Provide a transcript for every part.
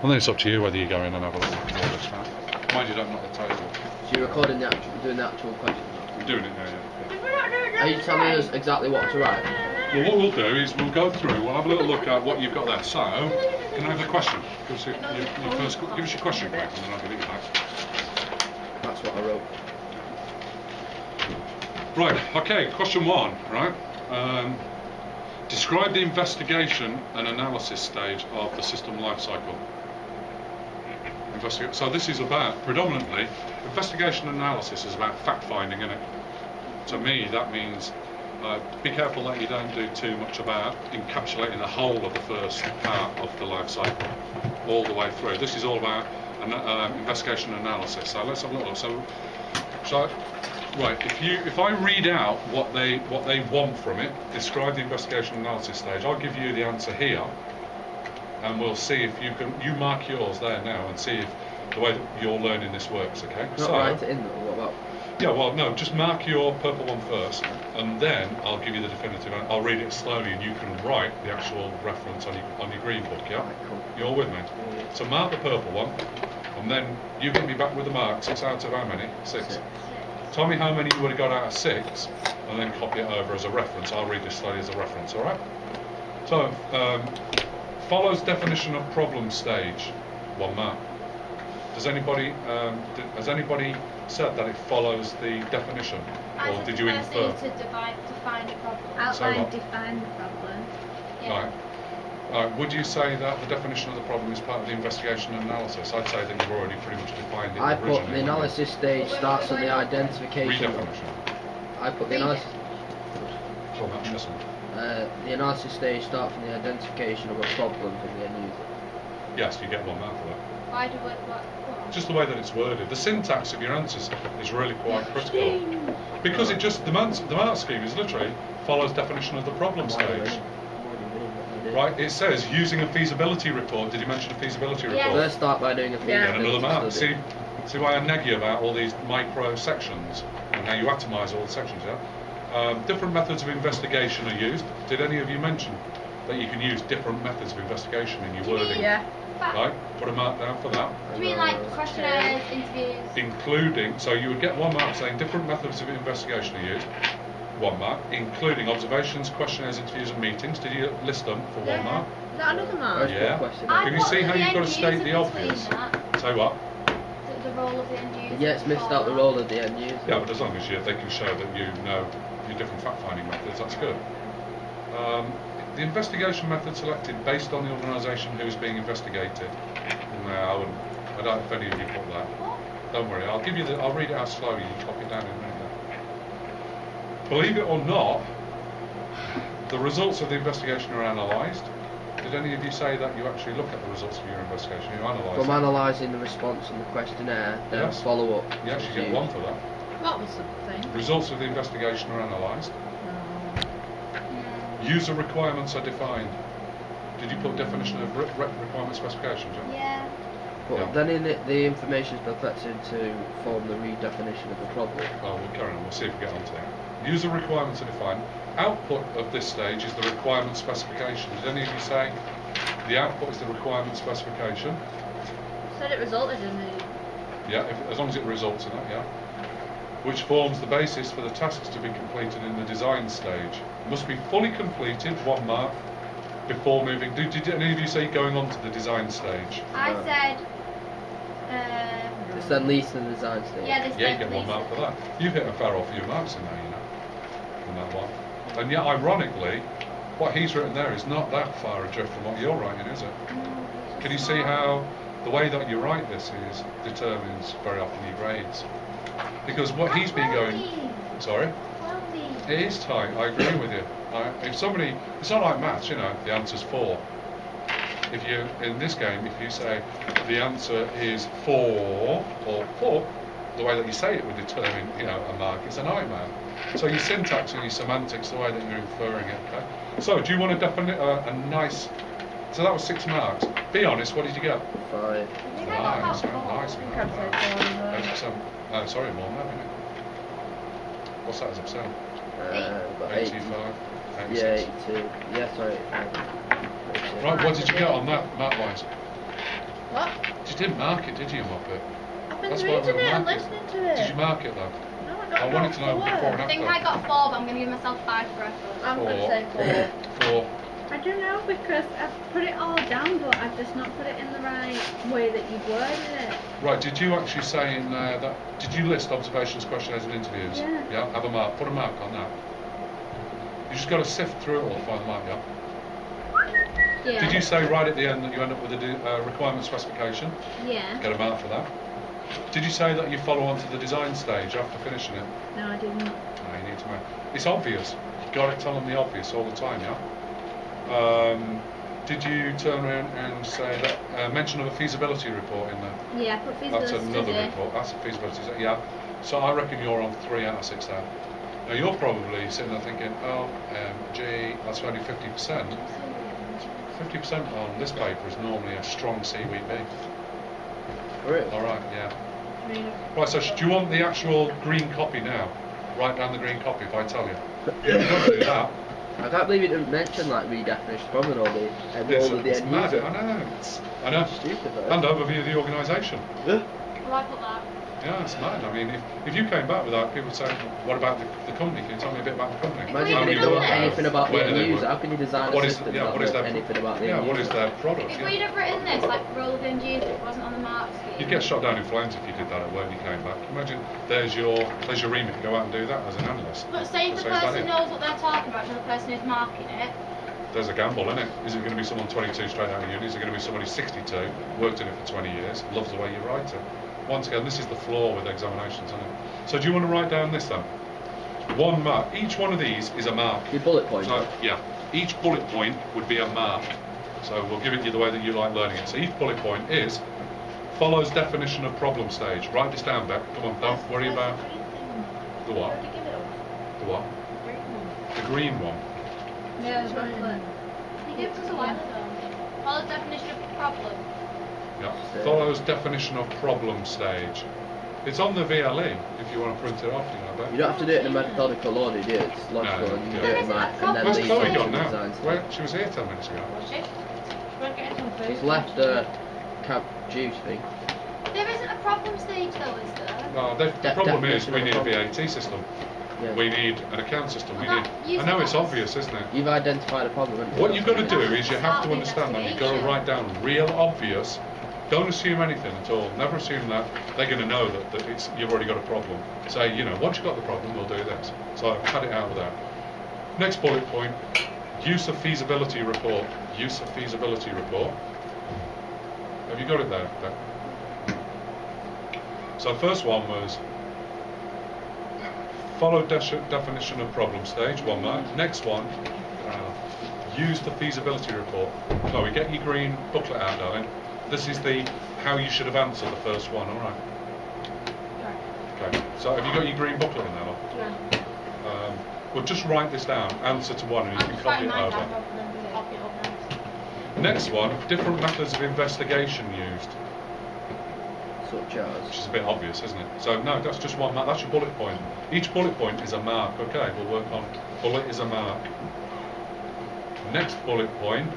Well, then it's up to you whether you go in and have a look at all this now. Mind you, don't knock the table. So you're recording the actual, doing the actual question? We're doing it now, yeah. Are you telling us exactly what to write? Well, what we'll do is we'll go through, we'll have a little look at what you've got there. So, can I have the question? Give us your question back and then I'll give it you back. That's what I wrote. Right, okay, question 1, right? Describe the investigation and analysis stage of the system life cycle. So this is about, predominantly, investigation and analysis is about fact-finding, isn't it? To me, that means be careful that you don't do too much about encapsulating the whole of the first part of the life cycle, all the way through. This is all about investigation and analysis. So let's have a look. So right, if I read out what they want from it, describe the investigation and analysis stage. I'll give you the answer here, and we'll see if you mark yours there now and see if the way that you're learning this works. Okay. Not write it in though. What about? Yeah, well, no, just mark your purple one first, and then I'll give you the definitive. I'll read it slowly, and you can write the actual reference on your green book. Yeah. Right, cool. You're with me. Yeah. So mark the purple one, and then you hit me back with the mark. 6 out of how many? 6. Tell me how many you would have got out of 6, and then copy it over as a reference. I'll read this slowly as a reference, all right? So, follows definition of problem stage, 1 mark. Has anybody said that it follows the definition, or did you infer? To define the problem. Outline, define the problem. Yeah. Right. Would you say that the definition of the problem is part of the investigation and analysis? I'd say that you've already pretty much defined it. I put the analysis stage starts on the identification. Redefinition. I put the analysis. So I'm missing. The analysis stage starts from the identification of a problem from the end user. Yes, you get 1 mark for that. Why do what? Just the way that it's worded. The syntax of your answers is really quite critical. Because it just, the mark scheme is literally follows definition of the problem stage. Right, it says using a feasibility report. Did you mention a feasibility report? Let's start by doing a feasibility another mark. study. See why I neg you about all these micro sections and how you atomise all the sections, yeah? Different methods of investigation are used. Did any of you mention that you can use different methods of investigation in your wording? Yeah. Right, put a mark down for that. Do you mean like questionnaires, interviews? Including, so you would get 1 mark saying different methods of investigation are used. 1 mark, including observations, questionnaires, interviews and meetings. Did you list them for 1 mark? Is that another mark? Yeah. Can you see how you've got to state the obvious? Say what? The role of the end user. Yeah, it's missed out the role of the end user. Yeah, but as long as they can show that you know your different fact-finding methods, that's good. The investigation method selected based on the organisation who's being investigated. No, I don't know if any of you put that. Don't worry, I'll read it out slowly, you copy it down in a minute. Believe it or not, the results of the investigation are analysed. Did any of you say that you actually look at the results of your investigation? You analyse From analysing the response in the questionnaire, then follow up. Yes, you get 1 for that. What was the thing? Results of the investigation are analysed. User requirements are defined. Did you put definition of requirement specification, John? Yeah. But then in it, the information is perplexing to form the redefinition of the problem. Oh, we'll carry on. We'll see if we get onto that. User requirements are defined. Output of this stage is the requirement specification. Did any of you say the output is the requirement specification? Said it resulted in the. Yeah, as long as it results in it, yeah. Which forms the basis for the tasks to be completed in the design stage. Must be fully completed, 1 mark, before moving. Did any of you say going on to the design stage? I said. It's then least in the design stage. Yeah, you get 1 mark for that. You've hit a fair off few marks in there, you know, on that one. And yet, ironically, what he's written there is not that far adrift from what you're writing, is it? Can you see how the way that you write this determines very often your grades? Because what he's been going, sorry, it is tight. I agree with you. If somebody, it's not like maths, you know. The answer's 4. If you in this game, if you say the answer is 4 or 4, the way that you say it would determine, you know, a mark. It's a nightmare. So your syntax and your semantics, the way that you're inferring it. Okay. So do you want to definite a nice? So that was 6 marks. Be honest. What did you get? 5. Nice. Sorry, more than that, isn't it? What's that as a percent? 85. 86. Yeah, 82. Yeah, sorry. Right, what did you get on that, Matt wise? What? You didn't mark it, did you, Muppet? I've been That's why we reading it and marked it. listening to it. Did you mark it, though? No, I got I wanted to know four. before and I think after. I got 4, but I'm going to give myself 5 for effort. I'm going to say 4. 4. I don't know because I've put it all down, but I've just not put it in the right way that you've worded it. Right, did you actually say in there that... Did you list observations, questionnaires and interviews? Yeah. Yeah, have a mark. Put a mark on that. You just got to sift through it all to find the mark, yeah? Yeah. Did you say right at the end that you end up with a requirement specification? Yeah. Get a mark for that. Did you say that you follow on to the design stage after finishing it? No, I didn't. No, you need to make... It's obvious. You've got to tell them the obvious all the time, yeah? Did you turn around and say that... mention of a feasibility report in there? Yeah, put That's feasibility another study. report. That's a feasibility study, yeah. So I reckon you're on 3 out of 6 there. Now you're probably sitting there thinking, oh, gee, that's only 50%. 50% on this paper is normally a strong CWB. Really? Alright, yeah. Right, so do you want the actual green copy now? Write down the green copy if I tell you. You don't do that. I can't believe it didn't mention like redefinition problem or the role of the It's end mad. user. I know. Stupid though. And overview of the organisation. Yeah. Will I put that? Yeah, it's mad. I mean, if you came back with that, people would say, what about the company? Can you tell me a bit about the company? Imagine How if many they don't work know there? anything about the Where do end they user. work? How can you design What a is system yeah, that what is knows their anything about the yeah, end what user? is their product? If Yeah. we'd have written this, like, role of end user, it wasn't on the mark scheme. You'd get shot down in flames if you did that at work and you came back. Imagine there's your remit to go out and do that as an analyst. But say if the So is that person it? knows what they're talking about and the person who's marking it, There's a gamble, isn't it? Is it going to be someone 22 straight out of uni? Is it going to be somebody 62, worked in it for 20 years, loves the way you write it? Once again, this is the flaw with examinations, isn't it? So do you want to write down this then? 1 mark. Each one of these is a mark. Your bullet point. So, yeah, each bullet point would be a mark. So we'll give it you the way that you like learning it. So each bullet point is, follows definition of problem stage. Write this down, Beck. Come on, don't worry about the what? The what? The green one. Yeah, the booklet. he gives us a while ago. Follow the definition of problem. Yeah. Follows definition of problem stage. It's on the VLE if you want to print it off, you know, Beck. You don't have to do it in a methodical order, do you? It's logical No, and you yeah. do it in Where like, is it? and then Where's leave Chloe it gone to the now? design stage. Where, she was here 10 minutes ago. Was she? She won't get some food. She's left Camp Juice thing. There isn't a problem stage though, is there? No, the problem is definition we of need a problem. VAT system. Yeah. We need an account system. We Well, need. that- use I know that it's as- obvious, isn't it? You've identified a problem. haven't you? What you've got to do is you have Start to the understand that. You've got to investigation. write down real obvious. Don't assume anything at all. Never assume that they're going to know that it's you've already got a problem. Say, you know, once you've got the problem, we'll do this. So cut it out with that. Next bullet point: use of feasibility report. Use of feasibility report. Have you got it there? So first one was follow definition of problem stage. 1 mark. Next one. Use the feasibility report. Chloe, get your green booklet out, darling. This is the how you should have answered the first one, alright? Okay, so have you got your green booklet in there, love? Yeah. Well, just write this down, answer to one, and you I'm can just copy writing it mine over. down rather than copy it over next. Next one, different methods of investigation used, Such which as. is a bit obvious, isn't it? So, no, that's just one mark, that's your bullet point. Each bullet point is a mark, okay, we'll work on bullet is a mark. Next bullet point,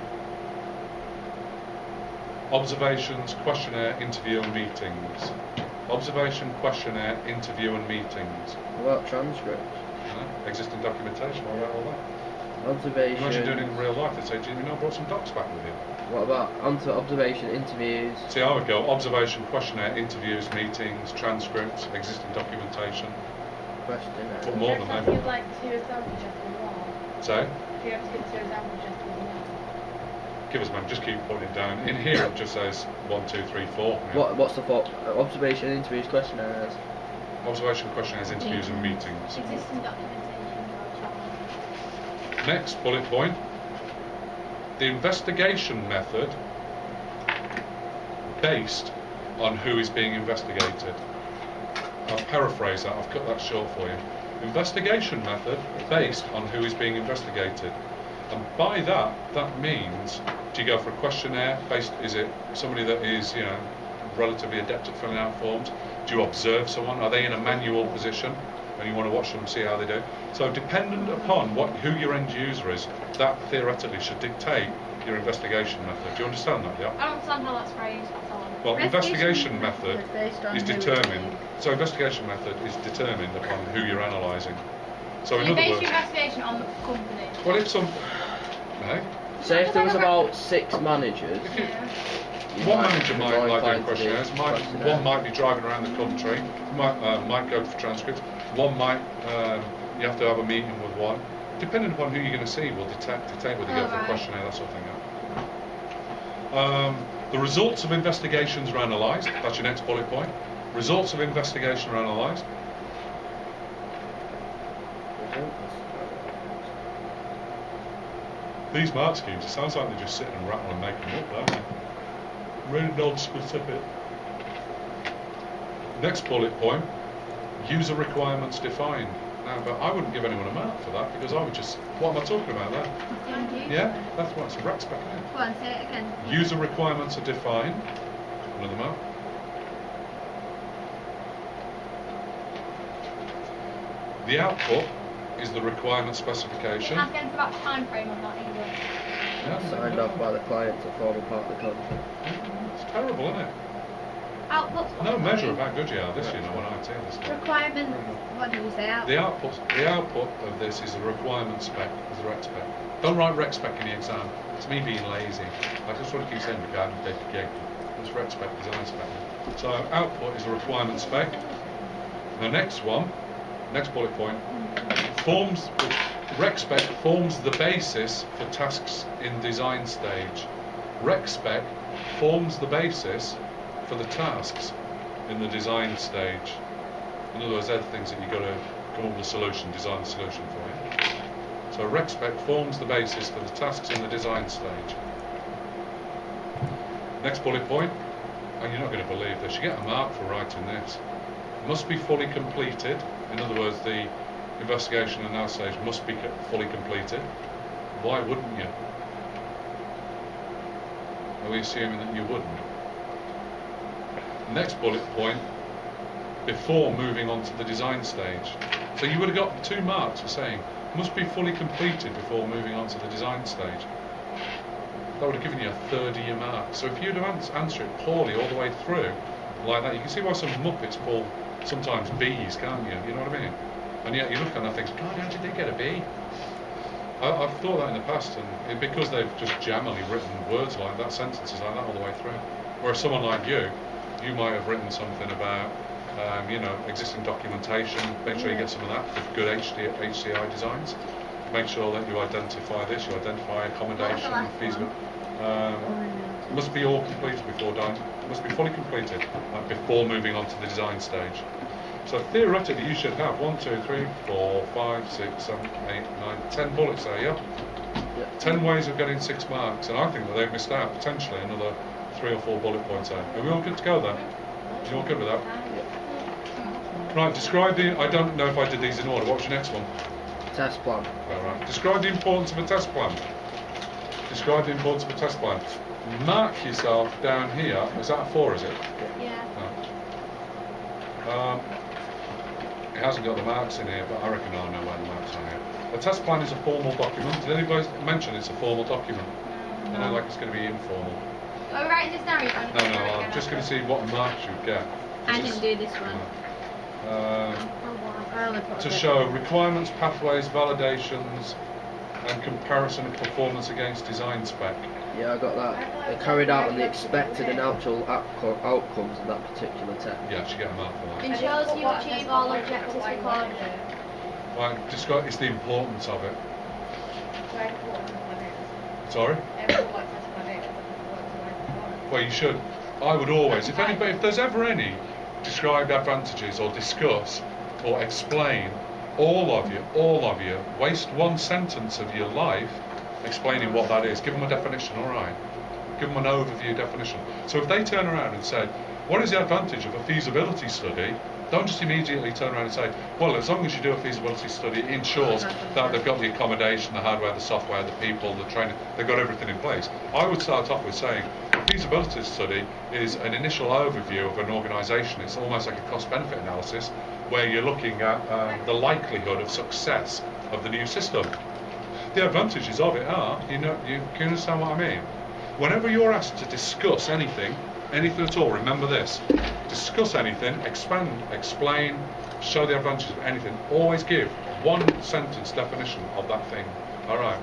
observations, questionnaire, interview and meetings. Observation, questionnaire, interview and meetings. What about transcripts? Existing documentation, all right, all that. Observation. Imagine doing it in real life, they'd say, do you know, I brought some docs back with you. What about onto observation, interviews? See, I would go observation, questionnaire, interviews, meetings, transcripts, existing documentation. Questionnaire. Put more than If that. you like 2 examples just as well. So, If you have to give 2 examples just as well. give us, man, just keep putting it down. In here it just says 1, 2, 3, 4. Yeah. What's the thought? Observation, interviews, questionnaires. Observation, questionnaires, interviews and meetings. Existing documentation or challenge. Next bullet point. The investigation method based on who is being investigated. I've paraphrased that, I've cut that short for you. Investigation method based on who is being investigated. And by that, that means, do you go for a questionnaire based, is it somebody that is, you know, relatively adept at filling out forms? Do you observe someone? Are they in a manual position? And you want to watch them, see how they do. So dependent upon who your end user is, that theoretically should dictate your investigation method. Do you understand that, yeah? I don't understand how that's phrased, that's all. Well, investigation method based on is who determined. it So investigation method is determined upon who you're analysing. So in You other base words, your investigation on the company. well, if some, no, Say if there was about 6 managers, if you, you one might manager be might more like doing inclined to do questionnaires. questionnaire. One might be driving around the country. Might go for transcripts. One might you have to have a meeting with one. Depending upon who you're going to see, will dictate whether you go for a Right. questionnaire, that sort of thing. Yeah. The results of investigations are analysed. That's your next bullet point. Results of investigation are analysed. These mark schemes, it sounds like they're just sitting and rattling and making them up, don't they? Really non-specific. Next bullet point, user requirements defined. Now, but I wouldn't give anyone a mark for that because I would just, what am I talking about there? Yeah, that's what it's a rec spec, isn't it? Go on, say it again. User requirements are defined. Another mark. The output is the requirement specification. Ask anything about time frame on that either. Yeah, Signed off by the client to form a part of the contract. It's terrible, isn't it? Outputs. No measure of how good you are. This, you know, when I tell this. Requirement. What do you say? The output of this is a requirement spec, is a rec spec. Don't write rec spec in the exam. It's me being lazy. I just want to keep saying regarding data gig. It's rec spec, design spec. So output is a requirement spec. The next one, next bullet point, rec spec forms the basis for tasks in design stage. Rec spec forms the basis for the tasks in the design stage. In other words, they're the things that you've got to come up with a solution, design the solution for you. So rec spec forms the basis for the tasks in the design stage. Next bullet point, and you're not going to believe this, you get a mark for writing this. Must be fully completed. In other words, the investigation and analysis stage must be fully completed. Why wouldn't you? Are we assuming that you wouldn't? Next bullet point, before moving on to the design stage. So you would have got 2 marks for saying, must be fully completed before moving on to the design stage. That would have given you a third of your mark. So if you'd have answered it poorly all the way through, like that, you can see why some muppets pull sometimes B's, can't you? You know what I mean? And yet you look and I think, God, how did they get a B? I've thought that in the past, and because they've just jammily written words like that, sentences like that all the way through. Whereas someone like you might have written something about, you know, existing documentation. Make sure you get some of that with good HCI designs. Make sure that you identify this, you identify accommodation, feasible. Must be all completed before done. Must be fully completed before moving on to the design stage. So theoretically, you should have 1, 2, 3, 4, 5, 6, 7, 8, 9, 10 bullets there. Yeah. 10 ways of getting 6 marks, and I think that they've missed out potentially another 3 or 4 bullet points there. Are we all good to go then? You all good with that? Right. Describe the. I don't know if I did these in order. What was your next one? Test plan. All right. Describe the importance of a test plan. Describe the importance of a test plan. Mark yourself down here. Is that a 4? Is it? Yeah. No. It hasn't got the marks in here, but I reckon I know where the marks are here. A test plan is a formal document. Did anybody mention it's a formal document? I know, like it's going to be informal. Are we writing this down? No, I'm just going to see what marks you get. I didn't do this one. I only put a To bit. show requirements, pathways, validations, and comparison of performance against design spec. Yeah, I got that. They carried out on the expected and actual outcomes of that particular test. Yeah, you get a mark for that. Ensures you achieve all objectives recorded. Right, describe. It's the importance of it. Sorry. Well, you should. I would always, if there's ever any described advantages or discuss or explain, all of you, waste 1 sentence of your life explaining what that is. Give them a definition, all right? Give them an overview definition. So if they turn around and say, what is the advantage of a feasibility study? Don't just immediately turn around and say, well, as long as you do a feasibility study, it ensures that they've got the accommodation, the hardware, the software, the people, the training, they've got everything in place. I would start off with saying, a feasibility study is an initial overview of an organisation. It's almost like a cost-benefit analysis where you're looking at the likelihood of success of the new system. The advantages of it are, you can understand what I mean? Whenever you're asked to discuss anything at all, remember this. Discuss anything, expand, explain, show the advantages of anything. Always give one sentence definition of that thing. Alright.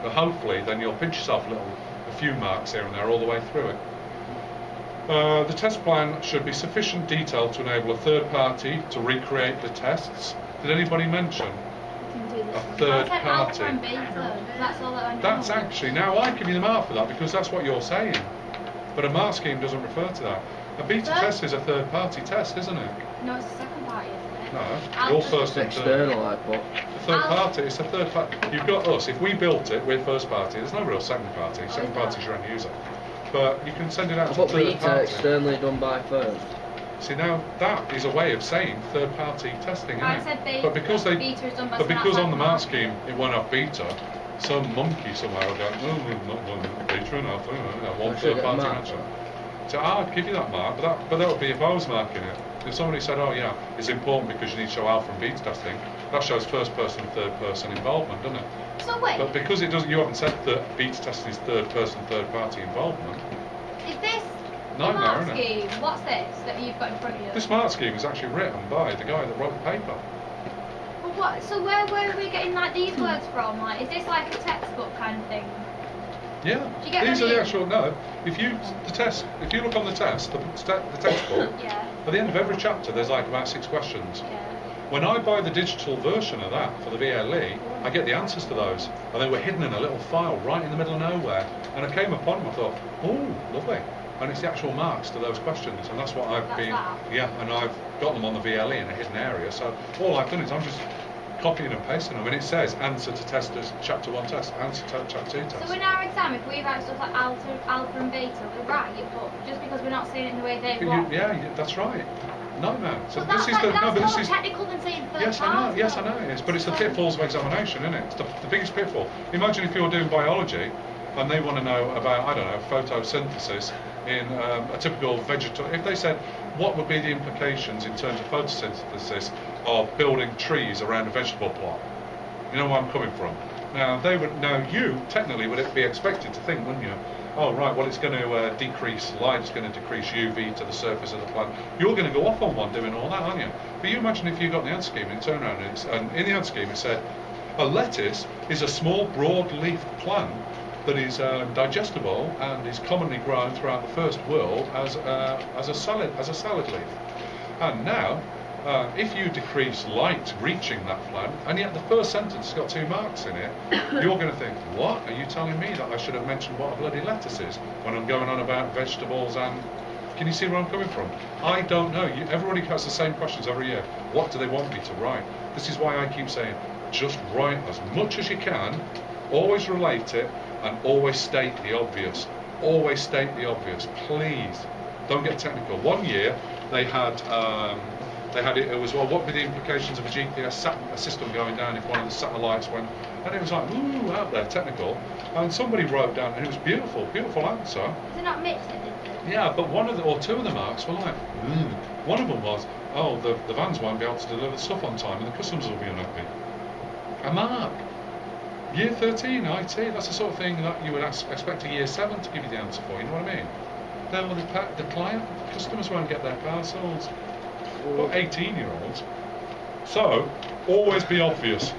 But hopefully then you'll pinch yourself a few marks here and there all the way through it. The test plan should be sufficient detail to enable a third party to recreate the tests. Did anybody mention a third I said alpha party? and beta. That's all that I know. That's actually, now I give you the mark for that because that's what you're saying. But a mark scheme doesn't refer to that. A beta test is a third party test, isn't it? No, it's the second party, isn't it? No, you're first and third. External, I put. The third party, it's a third party. You've got us, if we built it, we're first party. There's no real second party. Second party is your end user. But you can send it out I to put third beta party. externally done by firms. See, now that is a way of saying third party testing, isn't I it? said beta. But because Beta is done by but someone because outside on the the mark market. scheme it won't have beta, some monkey somewhere will go, no, beta and alpha, one I should third get a party mark. mention. So I'd give you that mark, but that would be if I was marking it. If somebody said, oh yeah, it's important because you need to show alpha and beta testing, that shows first person, third person involvement, doesn't it? So wait, But because it doesn't, you haven't said that beta testing is third person, third party involvement. is this the Nightmare, mark isn't it? scheme? What's this that you've got in front of you? This mark scheme is actually written by the guy that wrote the paper. Well, what? So where are we getting like these words from? Like, is this like a textbook kind of thing? Yeah, Do you get these what are I the mean? actual, no, if you look on the test, the textbook, Yeah. at the end of every chapter there's like about 6 questions. Yeah. When I buy the digital version of that for the VLE, I get the answers to those, and they were hidden in a little file right in the middle of nowhere, and I came upon them, I thought, oh, lovely, and it's the actual marks to those questions, and that's what I've That's been, that? yeah, and I've got them on the VLE in a hidden area, so all I've done is I'm just copying and pasting them, and it says answer to testers, chapter 1 test, answer to chapter 2 test. So in our exam, if we write stuff like alpha and beta, we're right, but just because we're not saying it in the way they But want. that's right. No, no. So But this that's is the like, no, that's but this more is technical than saying third yes, I know. party. Yes, I know it is. But it's the pitfalls of examination, isn't it? It's the biggest pitfall. Imagine if you're doing biology, and they want to know about I don't know photosynthesis in a typical vegetable. If they said what would be the implications in terms of photosynthesis of building trees around a vegetable plot, you know where I'm coming from. Now they would. Now you technically would be expected to think, wouldn't you? Oh right, well it's going to decrease light, it's going to decrease UV to the surface of the plant. You're going to go off on one doing all that, aren't you? But you imagine if you got the answer scheme and turn around and in the answer scheme it said, a lettuce is a small broad-leafed plant that is digestible and is commonly grown throughout the first world as a salad leaf. And now, if you decrease light reaching that plant, and yet the first sentence has got 2 marks in it, you're going to think, what? Are you telling me that I should have mentioned what a bloody lettuce is when I'm going on about vegetables and... Can you see where I'm coming from? I don't know. Everybody has the same questions every year. What do they want me to write? This is why I keep saying, just write as much as you can, always relate it, and always state the obvious. Always state the obvious. Please, don't get technical. One year, they had it was, well, what would be the implications of a GPS system going down if one of the satellites went, and it was like, ooh, out there, technical, and somebody wrote down, and it was beautiful answer. Is it not mixed? Is it? Yeah, but two of the marks were like, one of them was, oh, the vans won't be able to deliver the stuff on time, and the customers will be unhappy. A mark. Year 13 IT, that's the sort of thing that you would expect a year 7 to give you the answer for, you know what I mean? Then the customers won't get their parcels. Or 18-year-olds. So, always be obvious.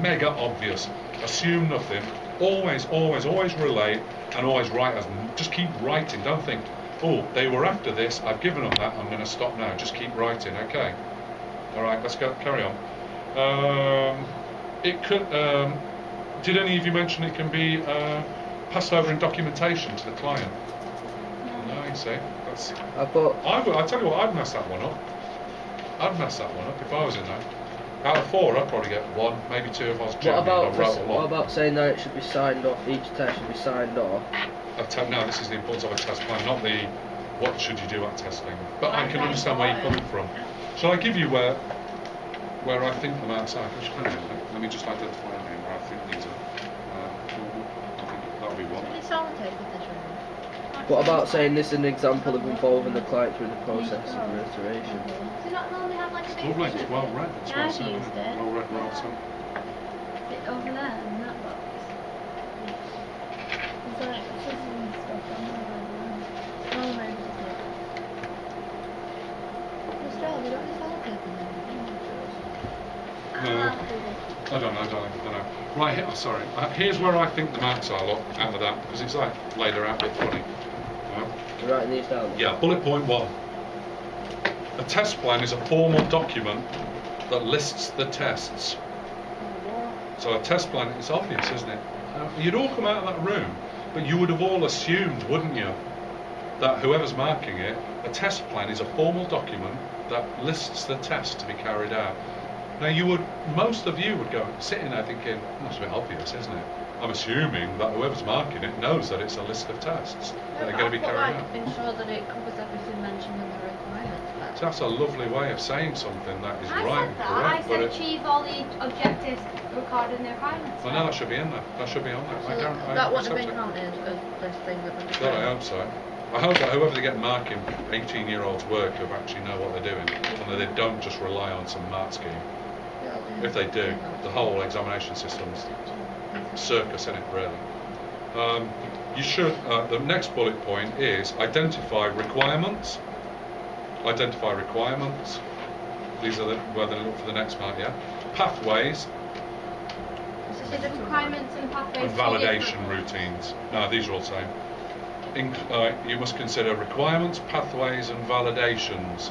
Mega obvious. Assume nothing. Always relate and always write as... Just keep writing. Don't think, oh, they were after this, I've given them that, I'm going to stop now. Just keep writing, okay? Alright, let's go, carry on. It could... did any of you mention it can be passed over in documentation to the client? No, you see. That's... I tell you what, I'd mess that one up. I'd mess that one up if I was in there. Out of 4, I'd probably get 1, maybe 2 if I was genuine. What about saying that it should be signed off, each test should be signed off? Now this is the importance of a test plan, not the what should you do at testing. But I can understand where you're coming from. Shall I give you where I think the marks are? Let me just identify them here where I think these are. I think that'll be one. It's all take with this room. What about saying this is an example of involving the client through the process of restoration? Do you not normally have like a big Lovely, it's well read. It's well I've said, used isn't it? it. Well read, well said. Is it over there? And that like scissors and stuff on the Oh, maybe it's not. Still, they don't sell paper No. I don't know. Right, here, sorry. Here's where I think the marks are, look, out of that, because it's like laid out a bit funny. Right. You're writing these down? Yeah, bullet point 1. A test plan is a formal document that lists the tests. So a test plan, it's obvious, isn't it? You'd all come out of that room, but you would have all assumed, wouldn't you, that whoever's marking it, a test plan is a formal document that lists the test to be carried out. Now most of you would go sitting there thinking, that's a bit obvious, isn't it? I'm assuming that whoever's marking it knows that it's a list of tests that are going to be carried out. Ensure that it covers everything mentioned in the requirements. So that's a lovely way of saying something that is I right said and that. correct. I but said it- achieve all the objectives recorded in the requirements. Well, no, that should be in there. That should be on there. I don't. I That wouldn't have accept been it. counted as this thing that was God, I hope so. I hope that whoever they get marking 18-year-olds work have actually know what they're doing, and that they don't just rely on some mark scheme. If they do, the whole examination system's circus in it, really. You should. The next bullet point is identify requirements. Identify requirements. These are where they look for the next part. Yeah. Pathways So the requirements and pathways. and to validation different- routines. No, these are all the same. You must consider requirements, pathways, and validations.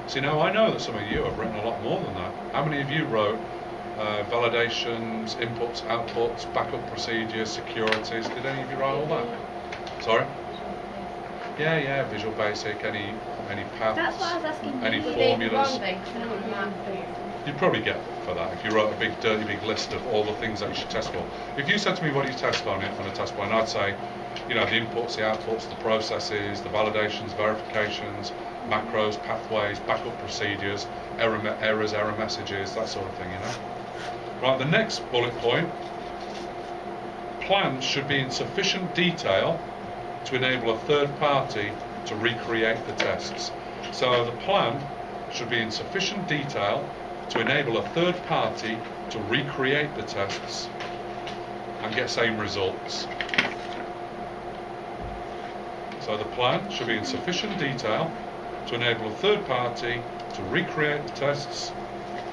See, now I know that some of you have written a lot more than that. How many of you wrote validations, inputs, outputs, backup procedures, securities? Did any of you write all that? Sorry? Yeah, Visual Basic, any paths, That's what I was asking. any you. formulas. You'd probably get for that if you wrote a big, dirty, big list of all the things that you should test for. If you said to me, what do you test on a test plan, I'd say, the inputs, the outputs, the processes, the validations, verifications, macros, pathways, backup procedures, errors, error messages, that sort of thing, Right, the next bullet point, plans should be in sufficient detail to enable a third party to recreate the tests. So the plan should be in sufficient detail to enable a third party to recreate the tests and get same results. So the plan should be in sufficient detail to enable a third party to recreate the tests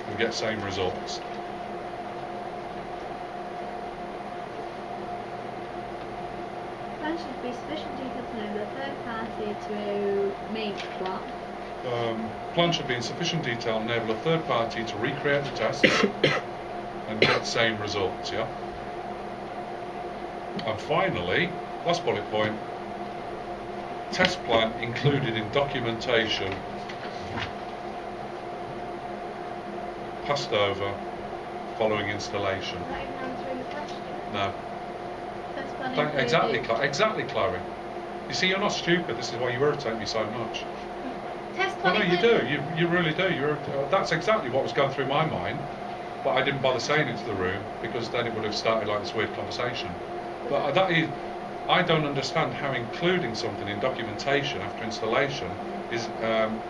and get same results. Plan should be sufficient detail to enable the third party to make what? Plan should be in sufficient detail to enable a third party to recreate the tests and get same results, yeah? And finally, last bullet point, test plan included in documentation passed over following installation. Not even answering the question. No. Test plan Exactly, Chloe. You see, you're not stupid. This is why you irritate me so much. Test Well, plan no, you included- do. You really do. That's exactly what was going through my mind, but I didn't bother saying it to the room because then it would have started like this weird conversation. But I don't understand how including something in documentation after installation is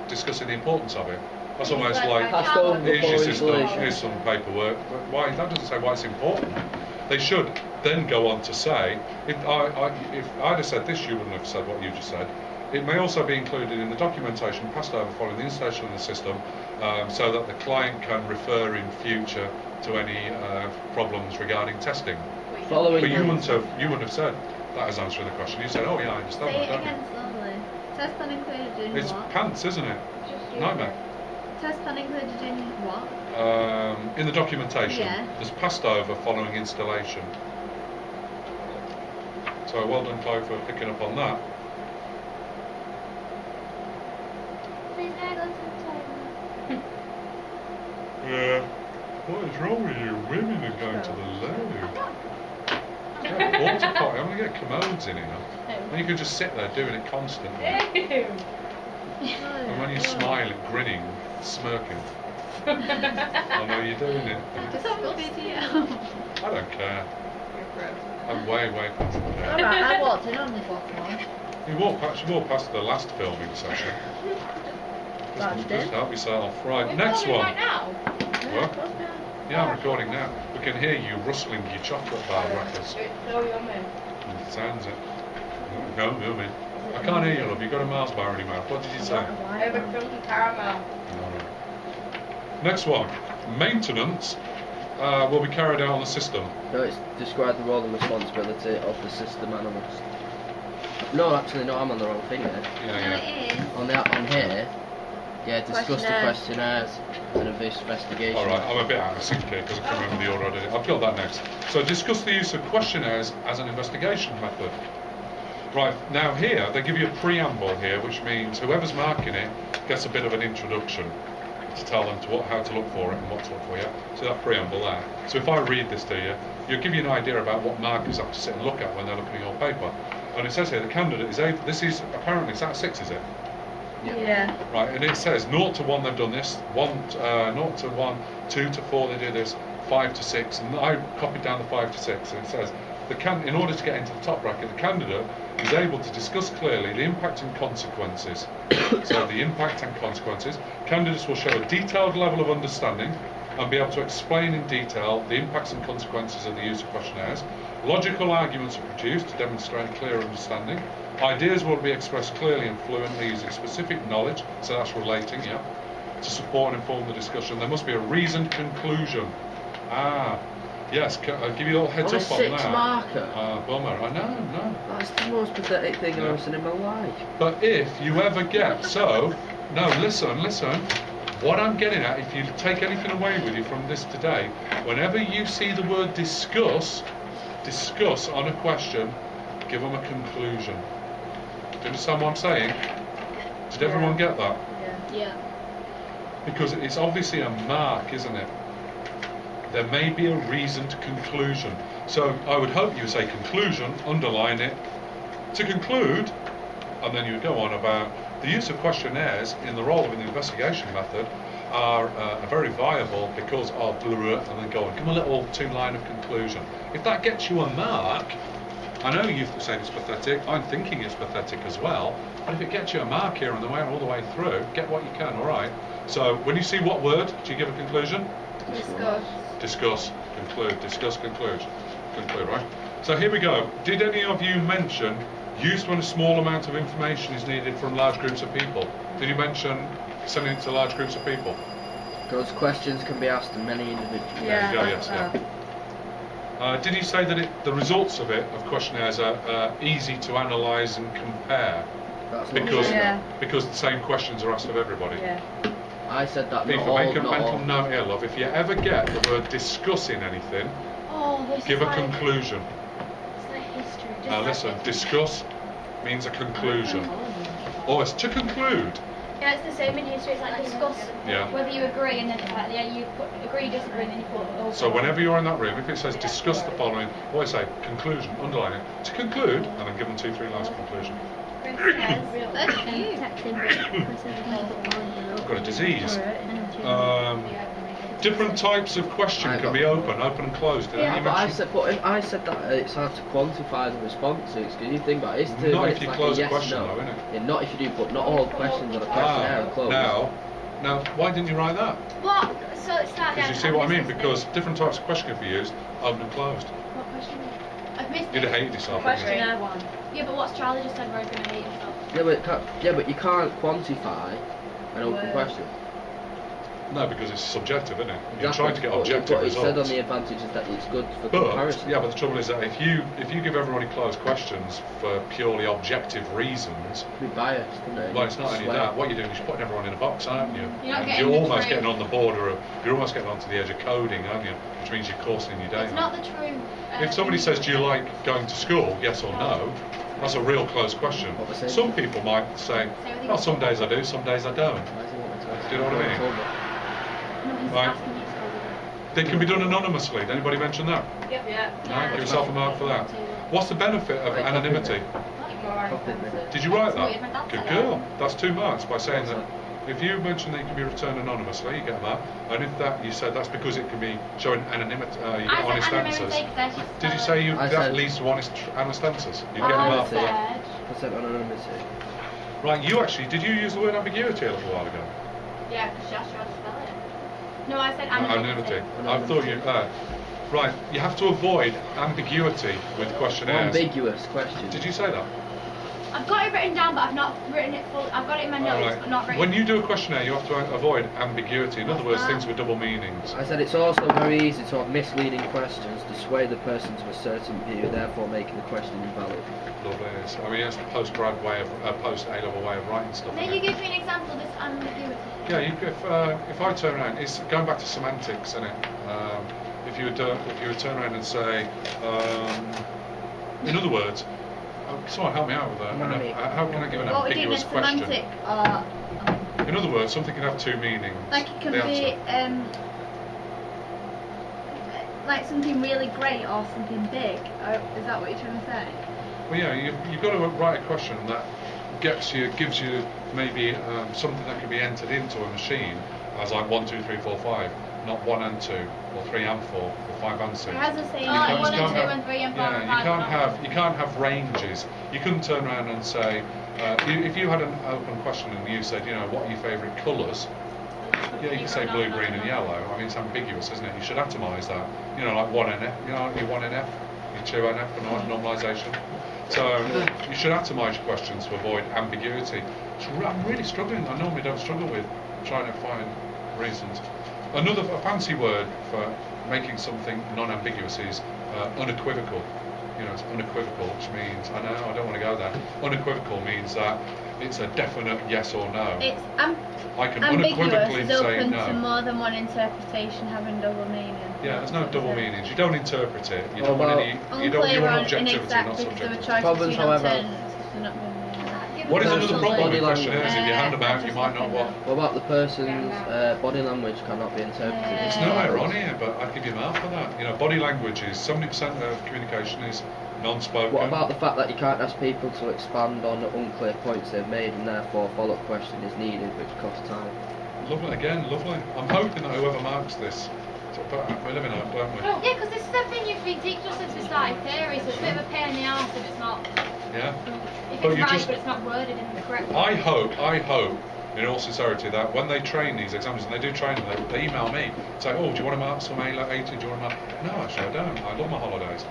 discussing the importance of it. That's almost like Passed over here's before your system, installation. here's some paperwork. But why? That doesn't say why it's important. They should then go on to say, if I'd have said this, you wouldn't have said what you just said. It may also be included in the documentation passed over following the installation of the system, so that the client can refer in future to any problems regarding testing. Following. But you wouldn't have said that as answering the question. You said, oh yeah, I understand Say that, it don't again slowly. Test plan included in you? It's what? pants, isn't it? Nightmare. Test plan included in what? In the documentation, Yeah. there's passed over following installation. So well done, Chloe, for picking up on that. Please now go to the toilet. Yeah. What is wrong with you? Women are going to the loo. Yeah, water potty. I'm going to get commodes in here. And you can just sit there doing it constantly. And when you're smiling, grinning, smirking, I know you're doing it. Just a video. I don't care. I'm way past the care. Alright, I walked in on the fourth one. You walked past the last filming session. That's Just it. help yourself. Right, We're next filming one. right now. What? Yeah, I'm recording now. We can hear you rustling your chocolate bar wrappers. It's so yummy. Sounds it. No, me. I can't hear you, love. You've got a Mars bar in your mouth. What did you say? Over chunky caramel. Alright. Next one. Maintenance will be carried out on the system. No, it's describe the role and responsibility of the system analyst. No, actually, no, I'm on the wrong thing there. No, Yeah. it is. On here, yeah, discuss the Questionnaires. questionnaires and investigation. Alright, I'm a bit out of sync here because I can't remember the order I did it. I've got that next. So discuss the use of questionnaires as an investigation method. Right, now here, they give you a preamble here, which means whoever's marking it gets a bit of an introduction to tell them how to look for it and what to look for, yeah? So that preamble there. So if I read this to you, it'll give you an idea about what markers have to sit and look at when they're looking at your paper. And it says here, the candidate is able, this is, apparently, it's out of 6, is it? Yeah. Right, and it says 0 to 1 they've done this, 0 to 1, 2 to 4 they do this, 5 to 6, and I copied down the 5 to 6, and it says, in order to get into the top bracket, the candidate is able to discuss clearly the impact and consequences. So the impact and consequences. Candidates will show a detailed level of understanding and be able to explain in detail the impacts and consequences of the use of questionnaires. Logical arguments are produced to demonstrate clear understanding. Ideas will be expressed clearly and fluently using specific knowledge, so that's relating, yeah, to support and inform the discussion. There must be a reasoned conclusion. Yes, I'll give you a little heads On a up on 6 that. marker. Bummer, I know, no. That's the most pathetic thing Yeah. I've seen in my life. But if you ever get, listen, what I'm getting at, if you take anything away with you from this today, whenever you see the word discuss on a question, give them a conclusion. Do you understand what I'm saying? Did everyone get that? Yeah. Because it's obviously a mark, isn't it? There may be a reasoned conclusion. So I would hope you would say conclusion, underline it, to conclude, and then you would go on about the use of questionnaires in the role of an investigation method are very viable because of blah, blah, and then go on. Give them a little 2-line of conclusion. If that gets you a mark, I know you've said it's pathetic, I'm thinking it's pathetic as well, but if it gets you a mark here on the way all the way through, get what you can, alright? So when you see what word, do you give a conclusion? Discuss. Discuss, conclude, discuss, conclude, right? So here we go. Did any of you mention use when a small amount of information is needed from large groups of people? Did you mention sending it to large groups of people? Those questions can be asked to many individuals. Yeah. There you go, yes, yeah. Did you say that the results of questionnaires are easy to analyse and compare? That's what Because, I said. Yeah. because the same questions are asked of everybody? Yeah. I said that. Not If you all, make a not mental all. note here, love, if you ever get the word discussing anything, Oh, this give is a like, conclusion. it's like history. Just Now like listen, history. discuss means a conclusion. Or it's to conclude. Yeah, it's the same in history. It's like discuss Yeah. whether you agree, and then you put agree, disagree, and then you put. All So whenever you're in that room, if it says discuss the following, what I say, conclusion, underline it, to conclude, and then give them 2-3 lines of conclusion. That's cute. I've got a disease. Different types of question can be open and closed. Did Yeah, you but I mention? said, I said that it's hard to quantify the responses. Because you think about it, it's Not if it's you like close a a yes, question no. though, innit? Yeah, not if you do, but not all questions on a questionnaire are closed. Now, why didn't you write that? What? So it's like. Because you see what I mean? Because different types of question can be used, open and closed. What question? I've missed You'd it. have hated yourself. wouldn't you? Questionnaire 1. Yeah, but what's Charlie just said? We're going to hate yourself. Yeah, but you can't quantify an open Word. question. No, because it's subjective, isn't it? You're Exactly. trying to get But objective it said on results. the advantage is that it's good for But comparison. yeah, but the trouble is that if you give everybody closed questions for purely objective reasons, It'd be biased, isn't it? well, it's not only Swear. that. What you're doing is you're putting everyone in a box, aren't you? You're not And getting you're the almost truth. getting on the border of. You're almost getting onto the edge of coding, aren't you? Which means you're coursing your day. It's not the true. If somebody says, "Do you like going to school?" Yes or no. That's a real closed question. What we're saying. Some people might say, "Well, some days I do, some days I don't." Why does he want me to ask Do you know what I mean? Told me. No, he's Right. asking you to go with They can be done anonymously. Did anybody mention that? Yep. Yeah. No? Give yourself a mark for that. What's the benefit of Wait, anonymity? Did you write That's weird, my that? dad Good said girl. That's 2 marks by saying that. If you mention that it can be returned anonymously, you get a mark. And if that you said that's because it can be showing anonymity, you get I honest said answers. anonymity because that's just Did you say you I that said- leads to honest answers? You get a I mark for that. said. Percent anonymity. Right, you actually did you use the word ambiguity a little while ago? Yeah, because she asked you how to spell it. No, I said Anonymity. anonymity. I thought you. Right, you have to avoid ambiguity with questionnaires. Ambiguous question. Did you say that? I've got it written down, but I've not written it full. I've got it in my notes, Alright. but not written. When you do a questionnaire, you have to avoid ambiguity. In other words, What's that? things with double meanings. I said it's also very easy to have misleading questions to sway the person to a certain view, therefore making the question invalid. Lovely. I mean, it's a post-grad way of, post A-level way of writing stuff. Now isn't you it? give me an example of this ambiguity. Yeah, if I turn around, it's going back to semantics, isn't it? If you would turn around and say, in other words, someone help me out with that. Mommy. How can I give an What would you ambiguous a question? semantic In other words, something can have two meanings. like it can The be answer. like something really great or something big. Is that what you're trying to say? Well, yeah, you've got to write a question that gives you maybe something that can be entered into a machine as like 1, 2, 3, 4, 5, not 1 and 2, or 3 and 4, or 5 and 6. It has the same. Oh, like You 1 and 2 can't have- and 3 and 4 Yeah, and 5. you can't have ranges. You couldn't turn around and say, if you had an open question and you said, what are your favourite colours? Yeah, you can say blue, green, and yellow. I mean, it's ambiguous, isn't it? You should atomise that. Like 1 NF. Your 1 NF, your 2 NF for normalisation. So you should atomise your questions to avoid ambiguity. I'm really struggling. I normally don't struggle with trying to find reasons. A fancy word for making something non-ambiguous is unequivocal. It's unequivocal, which means, I don't want to go there. Unequivocal means that it's a definite yes or no. It's I can ambiguous. unequivocally Is say open no. to more than one interpretation, having double meaning. Yeah, there's no double meanings. You don't interpret it. You Well, don't want any. You Unclear want on objectivity, inexact not because of a subjectivity. choice Problems, between however- alternatives. They're not being What is Person's another problem body with language. questionnaires? If you hand them out, you might not want. What about the person's body language cannot be interpreted? It's no irony, but I'd give you a mark for that. Body language is 70% of communication is non-spoken. What about the fact that you can't ask people to expand on unclear points they've made and therefore a follow-up question is needed, which costs time? Lovely again, lovely. I'm hoping that whoever marks this, we're living out, don't we? Yeah, because this is the thing, you've ridiculous if we started theory, so it's a bit of a pain in the arse if it's not. Yeah. If But it's you right, just- but it's not worded in the correct way. I hope, in all sincerity, that when they train these examiners, and they do train them, they email me, say, do you want to mark some A80, do you want to mark... No, actually I don't, I love my holidays.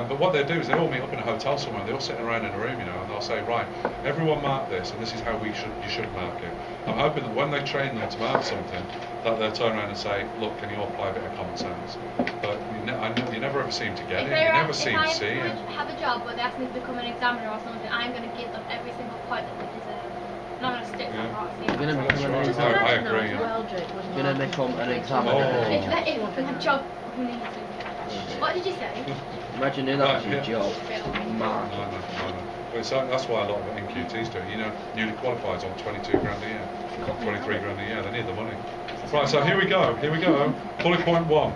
But what they do is they all meet up in a hotel somewhere, they all sit around in a room, and they'll say, right, everyone mark this, and this is how you should mark it. I'm hoping that when they train them to mark something, that they'll turn around and say, look, can you all apply a bit of common sense? But you never ever seem to get it, you never seem to see it. If I have a job where they ask me to become an examiner or something, I'm going to give them every single point that they deserve. I'm not going to stick Yeah. them right. You're going to That's become an right. examiner. I agree, yeah. You're going to become an examiner. Oh. If a job who needs it. What did you say? Imagine if that's your Right, yeah. job. Man. No. Well, that's why a lot of NQTs do it. Newly qualified's on 22 grand a year, 23 grand a year. They need the money. Right, so here we go. Bullet point 1.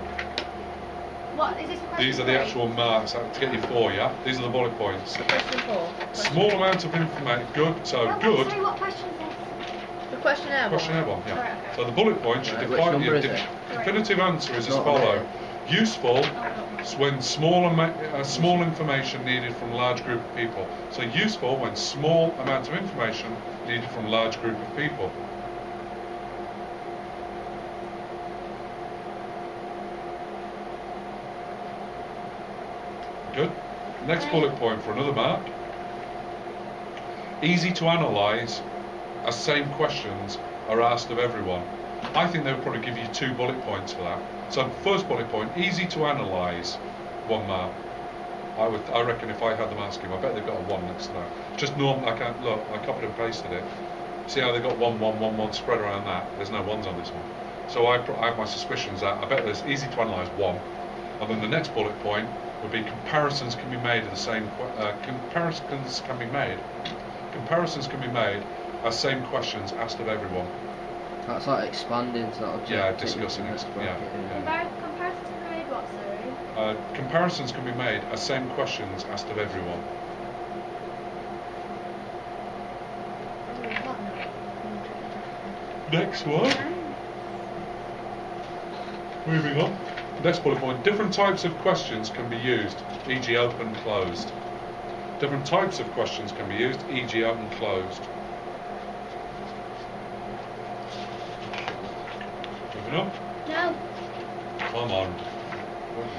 What is this for question These are the 3? actual marks to get you 4, yeah? These are the bullet points. Question 4. Small amount of information. Good. So What, good. Sorry, what question is this? The questionnaire. Questionnaire one, yeah. Right, okay. So the bullet point should Right, which define number your is it? definitive answer is as Not follow. there. Useful Oh, when small information needed from large group of people. So useful when small amount of information needed from large group of people. Good. Next bullet point for another mark. Easy to analyse as same questions are asked of everyone. I think they would probably give you 2 bullet points for that. So first bullet point, easy to analyse, 1 mark. I reckon if I had them ask him, I bet they've got a 1 next to that. Just normal, I copied and pasted it. See how they've got 1, 1, 1, 1 spread around that? There's no 1s on this one. So I have my suspicions that I bet there's easy to analyse 1. And then the next bullet point would be comparisons can be made of the same, comparisons can be made as same questions asked of everyone. That's like expanding to that objective. Yeah, discussing Next it, bracket, yeah. Comparisons can be made what, sorry? Comparisons can be made as same questions asked of everyone. Next one. Moving on. Next bullet point. Different types of questions can be used, e.g. open, closed. Different types of questions can be used, e.g. open, closed. Moving on. No. Come on.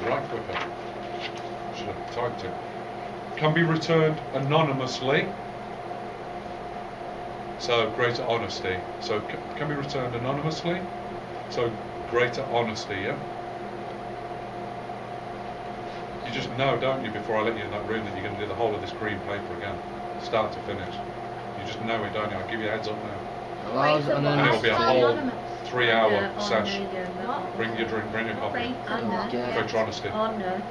Right quicker. Should have typed it. Can be returned anonymously. So greater honesty. So can be returned anonymously. So greater honesty, yeah? You just know, don't you, before I let you in that room that you're going to do the whole of this green paper again, start to finish. You just know it, don't you? I'll give you a heads up now. Well, And it'll be a whole 3-hour Oh, session. no. Bring your drink, bring your coffee. Anna. Greater honesty. Anna.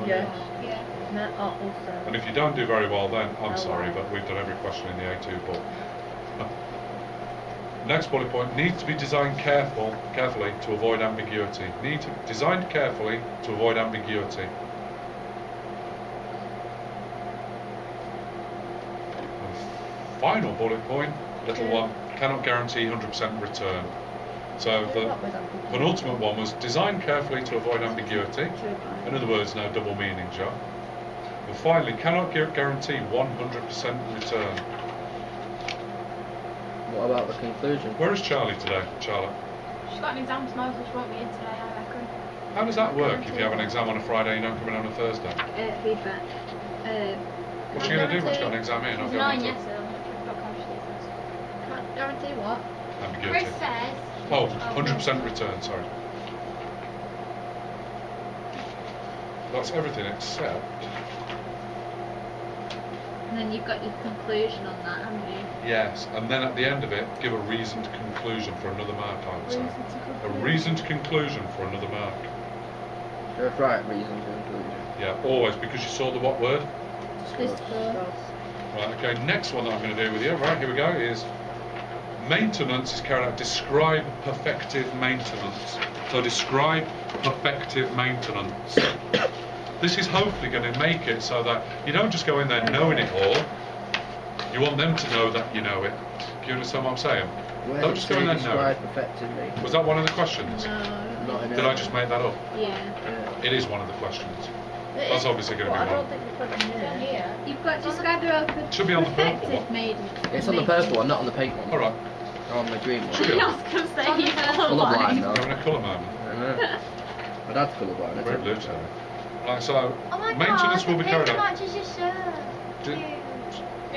Yeah. Yes. Yeah. Matt also. And if you don't do very well then, I'm sorry, but we've done every question in the A2 book. Next bullet point, needs to be designed carefully to avoid ambiguity. Designed carefully to avoid ambiguity. And final bullet point, little one, cannot guarantee 100% return. So the penultimate one was designed carefully to avoid ambiguity. In other words, no double meaning, Joe. And finally, cannot guarantee 100% return. What about the conclusion? Where is Charlie today, Charlotte? She's got an exam tomorrow, so she won't be in today, I reckon. How does that work if you have an exam on a Friday and you don't come in on a Thursday? Feedback. What's she going to do when she's got an exam in? She's 9 yesterday, I'm not conscious. Can't guarantee what? Ambiguity. Chris says... Oh, 100% return, sorry. That's everything except... And then you've got your conclusion on that, haven't you? Yes, and then at the end of it, give a reasoned conclusion for another mark, I would say. A reasoned conclusion for another mark. That's right, reason to conclusion. Yeah, always, because you saw the what word? Discuss. Right, okay, next one that I'm going to do with you, right, here we go, is maintenance is carried out. Describe perfective maintenance. So describe perfective maintenance. This is hopefully going to make it so that you don't just go in there knowing it all. You want them to know that you know it. Do you understand what I'm saying? Where Don't did just you go in there describe knowing. effectively? Was that one of the questions? No. Not in Did I just make that up? Yeah. Yeah. It is one of the questions. That's obviously going to be I don't one. think we put it in here. You've got to describe the Should be on the purple perfected one. maiden. It's on the purple one, not on the pink one. All right. Or on the green one. Should be I on. was going to say On the you purple Colourblind, blind. no? Having a colour moment. I know. My dad's colourblind. Very blue today. Right, so Oh my maintenance god, will be carried the paper out. matches your shirt. Do- Cute.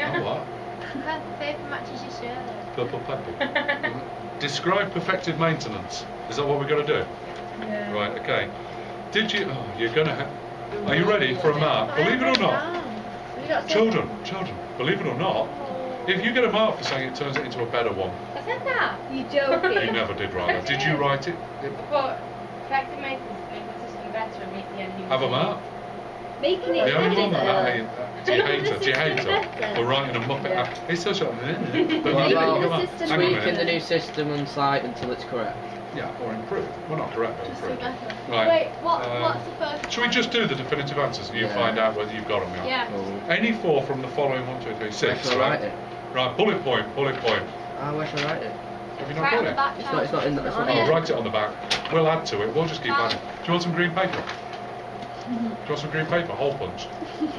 Oh, what? The paper matches your shirt. Purple purple. Describe perfective maintenance. Is that what we're going to do? Yeah. Right, okay. Did you... Oh, you're going to... Are you ready for a mark? Believe it or not. Children, believe it or not, if you get a mark for saying it turns it into a better one, I said that. You you joking? never did write it. Did you write it? But effective maintenance make the system better and make the end user. Have a mark? Making it The only one that I better. hate, do you hate her? Do you hate her? For writing a Muppet Yeah. app. It's such a... But What you about come on, system hang on a tweaking the minute. new system and site until it's correct? Yeah, or improve. Well, not correct, but Just do improve. better. Right. Wait, what's the first Should we one? just do the definitive answers and you Yeah. find out whether you've got them? Yeah. Cool. Any four from the following 1, 2, 3, 6. Where shall I write it? Right, bullet point. Ah, where shall I write it? Have you not Right got on the it? back, It's not in the... It's not On in Oh, it. the- write it on the back. We'll add to it. We'll just keep adding. Do you want some green paper? Do you want some green paper? Hole punch.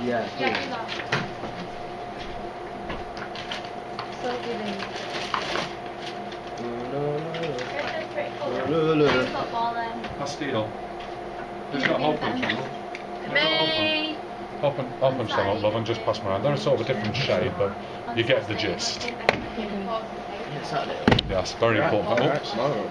Yeah, Yeah, cool. do that. So giving. It's pretty cool. Lulu. Football then. Pastille. Who's got hole punch? Me. Hole punch them up, love, and just pass them around. They're sort of a different shade, but you get the gist. Yeah, Saturday. Yes, very important. Alright, Oops. tomorrow.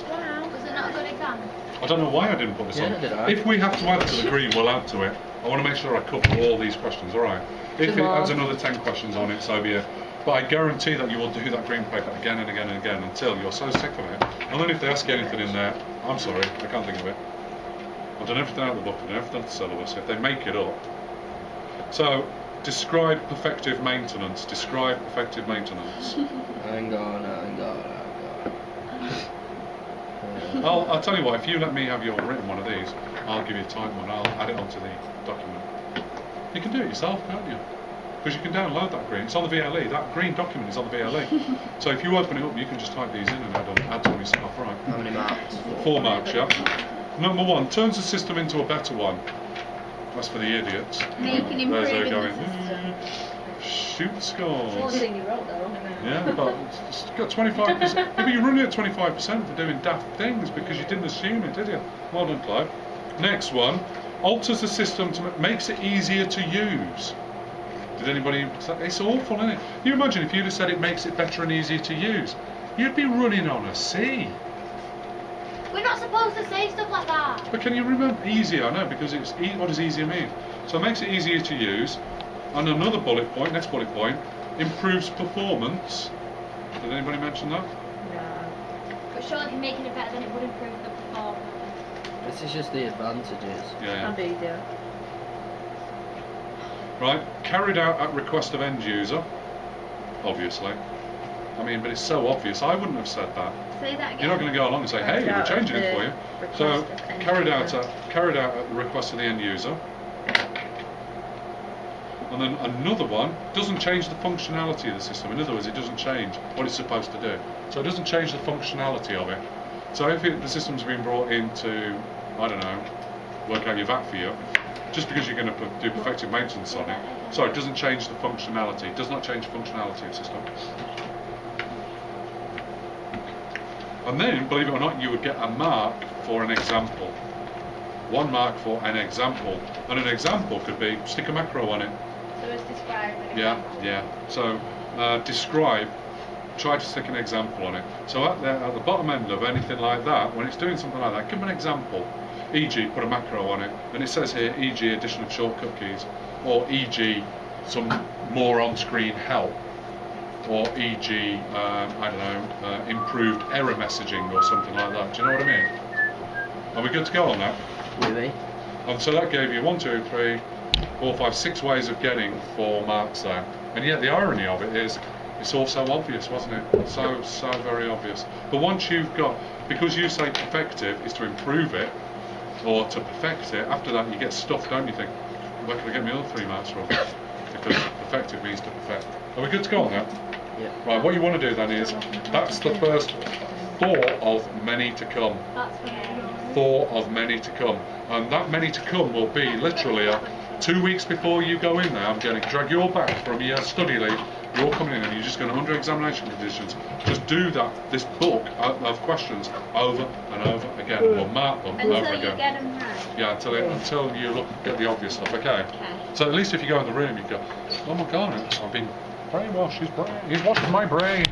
Wow. Was it not a good exam? I don't know why I didn't put this Yeah, on. did I? If we have to add to the green, we'll add to it. I want to make sure I cover all these questions, alright? If it Tomorrow. adds another 10 questions on it, so be it. But I guarantee that you will do that green paper again and again and again until you're so sick of it. And then if they ask you anything in there, I'm sorry, I can't think of it. I've done everything out of the book, I've done everything out of the syllabus. If they make it up. So, describe perfective maintenance. Describe perfective maintenance. Hang on. I'll tell you what, if you let me have your written one of these, I'll give you a typed one, I'll add it onto the document. You can do it yourself, can't you? Because you can download that green, it's on the VLE, that green document is on the VLE. So if you open it up, you can just type these in and add them yourself, right? How many marks? 4 marks, yeah. Number 1, turns the system into a better one. That's for the idiots. Making There's improving they're the going, system. shoot One scores. thing you wrote though. Yeah, but it's got 25%. Yeah, but you're running at 25% for doing daft things because you didn't assume it, did you? Well done, Clive. Next one, alters the system to makes it easier to use. Did anybody? It's awful, isn't it? You imagine if you'd have said it makes it better and easier to use, you'd be running on a sea. We're not supposed to say stuff like that. But can you remember easier? I know, because it's what does easier mean? So it makes it easier to use. And another bullet point, next bullet point, improves performance. Did anybody mention that? No. But surely if you're making it better, then it would improve the performance. This is just the advantages. Yeah. And easier. Right, carried out at request of end user, obviously. I mean, but it's so obvious. I wouldn't have said that. Say that again. You're not going to go along and say, "Hey, we're changing it for you." So carried out at the request of the end user. And then another one doesn't change the functionality of the system. In other words, it doesn't change what it's supposed to do. So it doesn't change the functionality of it. So if the system's been brought in to, I don't know, work out your VAT for you, just because you're going to do perfective maintenance on it, so it doesn't change the functionality. It does not change the functionality of the system. And then, believe it or not, you would get a mark for an example. 1 mark for an example. And an example could be, stick a macro on it. So it's described an Yeah, example. yeah. So, describe, try to stick an example on it. So at the bottom end of anything like that, when it's doing something like that, give them an example. E.g., put a macro on it. And it says here, e.g., addition of shortcut keys. Or e.g., some more on-screen help. Or e.g., I don't know, improved error messaging or something like that. Do you know what I mean? Are we good to go on that? Maybe. And so that gave you 1, 2, 3, 4, 5, 6 ways of getting 4 marks there. And yet the irony of it is, it's all so obvious, wasn't it? So very obvious. But once you've got, because you say perfective is to improve it, or to perfect it, after that you get stuff, don't you think, where can I get my other 3 marks from? Because perfective means to perfect. Are we good to go on that? Yeah. Right, what you want to do then is, that's the first 4 of many to come. That's what it is. 4 of many to come. And that many to come will be literally 2 weeks before you go in there. I'm going to drag you back from your study leave. You're coming in and you're just going to, under examination conditions, just do this book of questions over and over again. We'll mark them Until over you again. get them right. Yeah, until you get the obvious stuff, okay? Okay. So at least if you go in the room, you go, oh my God, I've been brainwashed, he's washing my brain.